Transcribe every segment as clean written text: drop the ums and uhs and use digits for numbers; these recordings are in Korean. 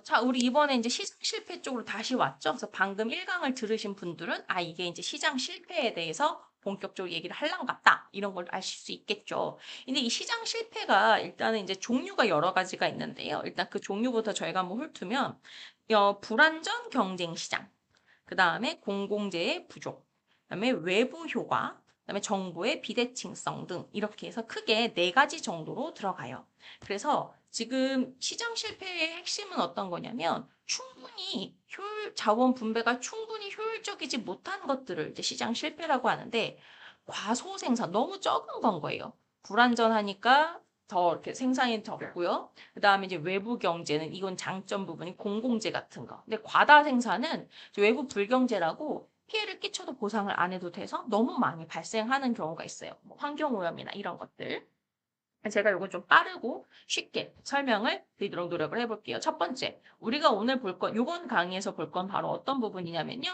자, 우리 이번에 이제 시장 실패 쪽으로 다시 왔죠? 그래서 방금 1강을 들으신 분들은 이게 이제 시장 실패에 대해서 본격적으로 얘기를 할랑갑다. 이런 걸 아실 수 있겠죠. 근데 이 시장 실패가 일단은 이제 종류가 여러 가지가 있는데요. 일단 그 종류부터 저희가 한번 훑으면, 불안전 경쟁 시장, 그 다음에 공공재의 부족, 그 다음에 외부 효과, 그 다음에 정보의 비대칭성 등 이렇게 해서 크게 네 가지 정도로 들어가요. 그래서 지금 시장 실패의 핵심은 어떤 거냐면 충분히 자원 분배가 충분히 효율적이지 못한 것들을 이제 시장 실패라고 하는데 과소 생산, 너무 적은 건 거예요. 불안전하니까 더 이렇게 생산이 적고요. 그 다음에 이제 외부 경제는 이건 장점 부분이 공공재 같은 거. 근데 과다 생산은 외부 불경제라고 피해를 끼쳐도 보상을 안 해도 돼서 너무 많이 발생하는 경우가 있어요. 뭐 환경오염이나 이런 것들. 제가 이건 좀 빠르고 쉽게 설명을 드리도록 노력을 해볼게요. 첫 번째, 우리가 오늘 이번 강의에서 볼 건 바로 어떤 부분이냐면요.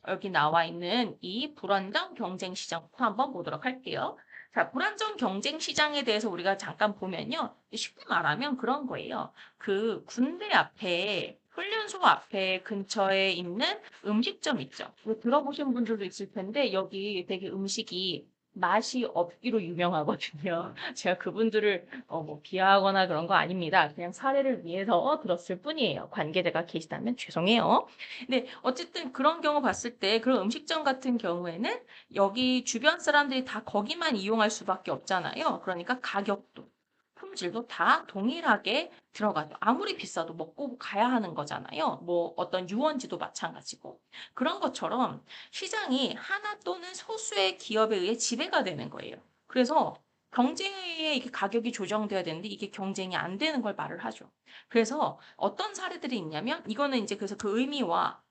여기 나와 있는 이 불안정 경쟁 시장부터 한번 보도록 할게요. 자, 불안정 경쟁 시장에 대해서 우리가 잠깐 보면요. 쉽게 말하면 그런 거예요. 그 군대 앞에 훈련소 앞에 근처에 있는 음식점 있죠. 이거 들어보신 분들도 있을 텐데 여기 되게 음식이 맛이 없기로 유명하거든요. 제가 그분들을 뭐 비하하거나 그런 거 아닙니다. 그냥 사례를 위해서 들었을 뿐이에요. 관계자가 계시다면 죄송해요. 근데 어쨌든 그런 경우 봤을 때 그런 음식점 같은 경우에는 여기 주변 사람들이 다 거기만 이용할 수밖에 없잖아요. 그러니까 가격도 품질도 다 동일하게 들어가죠. 아무리 비싸도 먹고 가야 하는 거잖아요. 뭐 어떤 유원지도 마찬가지고. 그런 것처럼 시장이 하나 또는 소수의 기업에 의해 지배가 되는 거예요. 그래서 경쟁에 의해 이게 가격이 조정돼야 되는데 이게 경쟁이 안 되는 걸 말을 하죠. 그래서 어떤 사례들이 있냐면 이거는 이제 그래서 그 의미와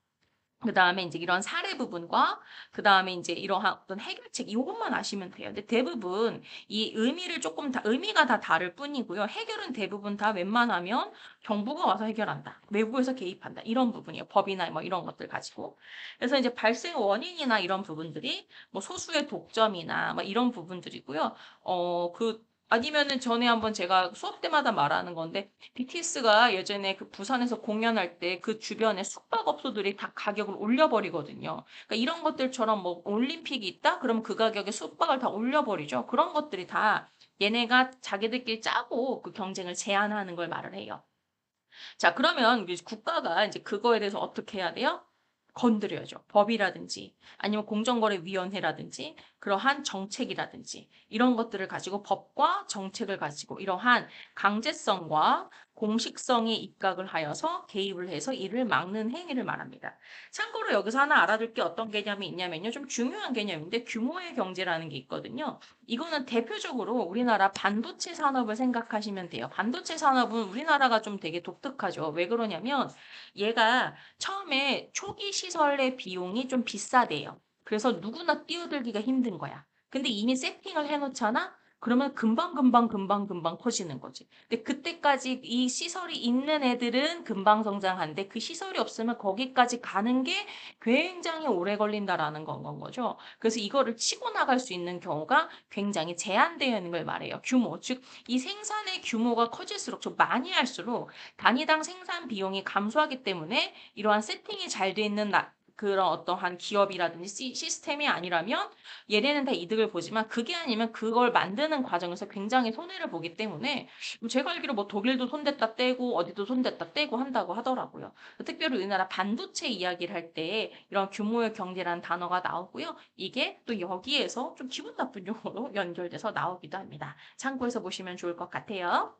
그 다음에 이제 이런 사례 부분과 그 다음에 이제 이러한 어떤 해결책 이것만 아시면 돼요. 근데 대부분 이 의미를 조금 다 의미가 다 다를 뿐이고요. 해결은 대부분 다 웬만하면 정부가 와서 해결한다. 외부에서 개입한다. 이런 부분이에요. 법이나 뭐 이런 것들 가지고. 그래서 이제 발생 원인이나 이런 부분들이 뭐 소수의 독점이나 뭐 이런 부분들이고요. 아니면은 전에 한번 제가 수업 때마다 말하는 건데 BTS가 예전에 그 부산에서 공연할 때 그 주변에 숙박업소들이 다 가격을 올려버리거든요. 그러니까 이런 것들처럼 뭐 올림픽이 있다? 그러면 그 가격에 숙박을 다 올려버리죠. 그런 것들이 다 얘네가 자기들끼리 짜고 그 경쟁을 제한하는 걸 말을 해요. 자, 그러면 이제 국가가 이제 그거에 대해서 어떻게 해야 돼요? 건드려야죠. 법이라든지 아니면 공정거래위원회라든지 그러한 정책이라든지 이런 것들을 가지고 법과 정책을 가지고 이러한 강제성과 공식성에 입각을 하여서 개입을 해서 이를 막는 행위를 말합니다. 참고로 여기서 하나 알아둘 게 어떤 개념이 있냐면요. 좀 중요한 개념인데 규모의 경제라는 게 있거든요. 이거는 대표적으로 우리나라 반도체 산업을 생각하시면 돼요. 반도체 산업은 우리나라가 좀 되게 독특하죠. 왜 그러냐면 얘가 처음에 초기 시설의 비용이 좀 비싸대요. 그래서 누구나 뛰어들기가 힘든 거야. 근데 이미 세팅을 해놓잖아? 그러면 금방 커지는 거지. 근데 그때까지 이 시설이 있는 애들은 금방 성장하는데 그 시설이 없으면 거기까지 가는 게 굉장히 오래 걸린다라는 건 거죠. 그래서 이거를 치고 나갈 수 있는 경우가 굉장히 제한되어 있는 걸 말해요. 규모. 즉, 이 생산의 규모가 커질수록 좀 많이 할수록 단위당 생산 비용이 감소하기 때문에 이러한 세팅이 잘 돼 있는 그런 어떠한 기업이라든지 시스템이 아니라면 얘네는 다 이득을 보지만 그게 아니면 그걸 만드는 과정에서 굉장히 손해를 보기 때문에 제가 알기로 뭐 독일도 손댔다 떼고 어디도 손댔다 떼고 한다고 하더라고요. 특별히 우리나라 반도체 이야기를 할 때 이런 규모의 경제라는 단어가 나오고요. 이게 또 여기에서 좀 기분 나쁜 용어로 연결돼서 나오기도 합니다. 참고해서 보시면 좋을 것 같아요.